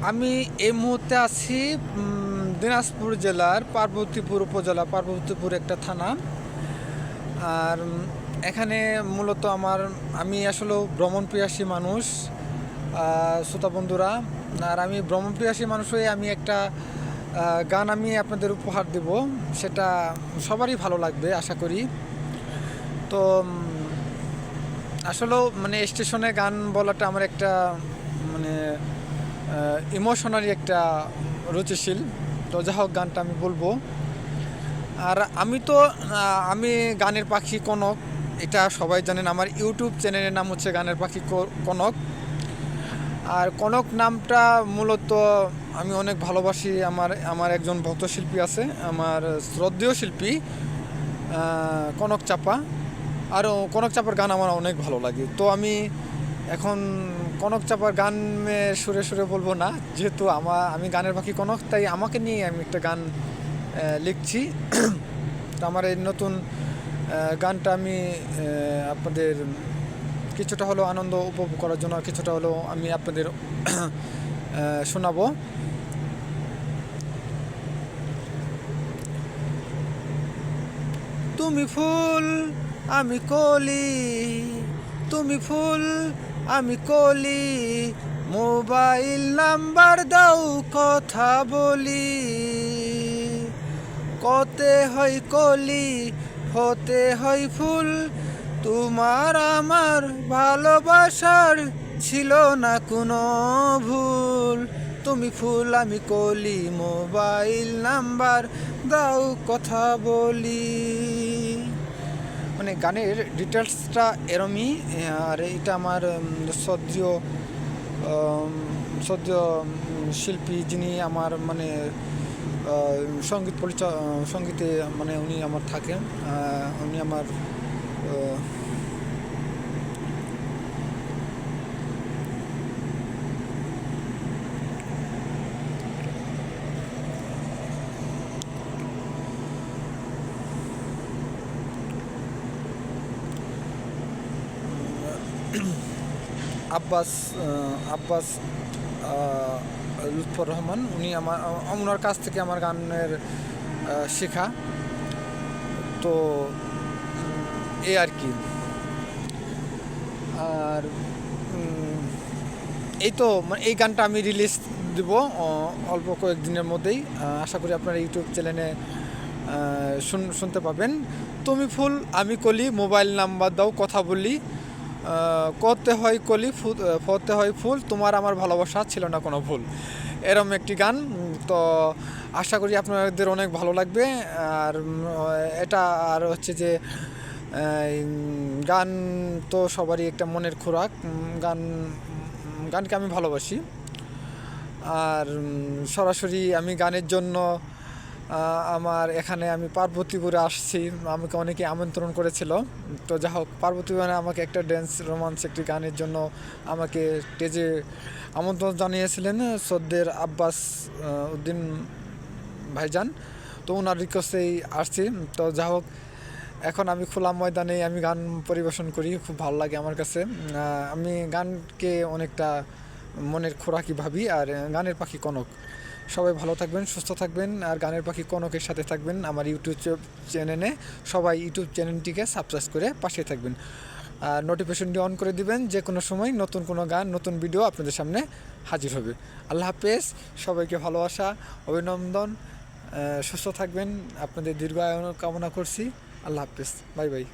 আমি এই মুহূর্তে আছি দিনাজপুর জেলার পার্বতীপুর উপজেলা, পার্বতীপুর একটা থানা। আর এখানে মূলত আমি আসলে ভ্রমণ পিয়াসী মানুষ, শ্রোতা বন্ধুরা। আর আমি ভ্রমণ পিয়াসী মানুষ হয়ে আমি একটা গান আমি আপনাদের উপহার দেব, সেটা সবারই ভালো লাগবে আশা করি। তো আসলেও মানে স্টেশনে গান বলাটা আমার একটা মানে ইমোশনালি একটা রুচিশীল। তো যা হোক, গানটা আমি বলবো। আর আমি গানের পাখি কনক, এটা সবাই জানেন। আমার ইউটিউব চ্যানেলের নাম হচ্ছে গানের পাখি কনক। আর কনক নামটা মূলত আমি অনেক ভালোবাসি। আমার একজন ভক্ত শিল্পী আছে, আমার শ্রদ্ধেয় শিল্পী কনক চাপা। আরও কনক চাপার গান আমার অনেক ভালো লাগে। তো আমি এখন কনক চাপার গানের সুরে সুরে বলবো না, যেহেতু আমি গানের পাখি কনক, তাই আমাকে নিয়ে আমি একটা গান লিখছি। তো আমার এই নতুন গানটা আমি আপনাদের কিছুটা হলেও আনন্দ উপভোগ করার জন্য কিছুটা হলেও আমি আপনাদের শোনাবো। তুমি ফুল আমি কলি, তুমি ফুল আমি কলি, মোবাইল নাম্বার দাও কথা বলি। কতে হয় কলি হতে হয় ফুল, তোমার আমার ভালোবাসার ছিল না কোনো ভুল। তুমি ফুল আমি কলি, মোবাইল নাম্বার দাও কথা বলি। মানে গানের ডিটেলসটা এরমই। আর এটা আমার শ্রদ্ধেয় শিল্পী, যিনি আমার মানে সঙ্গীতে মানে উনি আমার থাকেন। উনি আমার আব্বাস আব্বাস লুৎফর রহমান। উনি ওনার কাছ থেকে আমার গানের শেখা। তো এই আর কি। আর এই তো মানে এই গানটা আমি রিলিজ দেব অল্প কয়েকদিনের মধ্যেই। আশা করি আপনারা ইউটিউব চ্যানেলে শুনতে পাবেন। তুমি ফুল আমি কলি, মোবাইল নাম্বার দাও কথা বলি। করতে হয় কলি ফতে হয় ফুল, তোমার আমার ভালোবাসা ছিল না কোনো ভুল। এরম একটি গান। তো আশা করি আপনাদের অনেক ভালো লাগবে। আর এটা আর হচ্ছে যে গান তো সবারই একটা মনের খোরাক। গানকে আমি ভালোবাসি। আর সরাসরি আমি গানের জন্য আমার এখানে আমি পার্বতীপুরে আসছি। আমাকে অনেকে আমন্ত্রণ করেছিল। তো যা হোক, পার্বতীপুরে আমাকে একটা ড্যান্স রোমান্স একটি গানের জন্য আমাকে স্টেজে আমন্ত্রণ জানিয়েছিলেন শ্রদ্ধের আব্বাস উদ্দিন ভাইজান। তো ওনার রিকোয়েস্টেই আসছি। তো যা হোক, এখন আমি খোলা ময়দানে আমি গান পরিবেশন করি, খুব ভালো লাগে আমার কাছে। আমি গানকে অনেকটা মনের খোরাকি ভাবি। আর গানের পাখি কনক, সবাই ভালো থাকবেন, সুস্থ থাকবেন। আর গানের পাখি কনকের সাথে থাকবেন আমার ইউটিউব চ্যানেলে। সবাই ইউটিউব চ্যানেলটিকে সাবস্ক্রাইব করে পাশে থাকবেন। আর নোটিফিকেশনটি অন করে দিবেন, যে কোনো সময় নতুন কোনো গান, নতুন ভিডিও আপনাদের সামনে হাজির হবে। আল্লাহ হাফেজ, সবাইকে ভালোবাসা, অভিনন্দন। সুস্থ থাকবেন, আপনাদের দীর্ঘায়ু কামনা করছি। আল্লাহ হাফেজ, বাই বাই।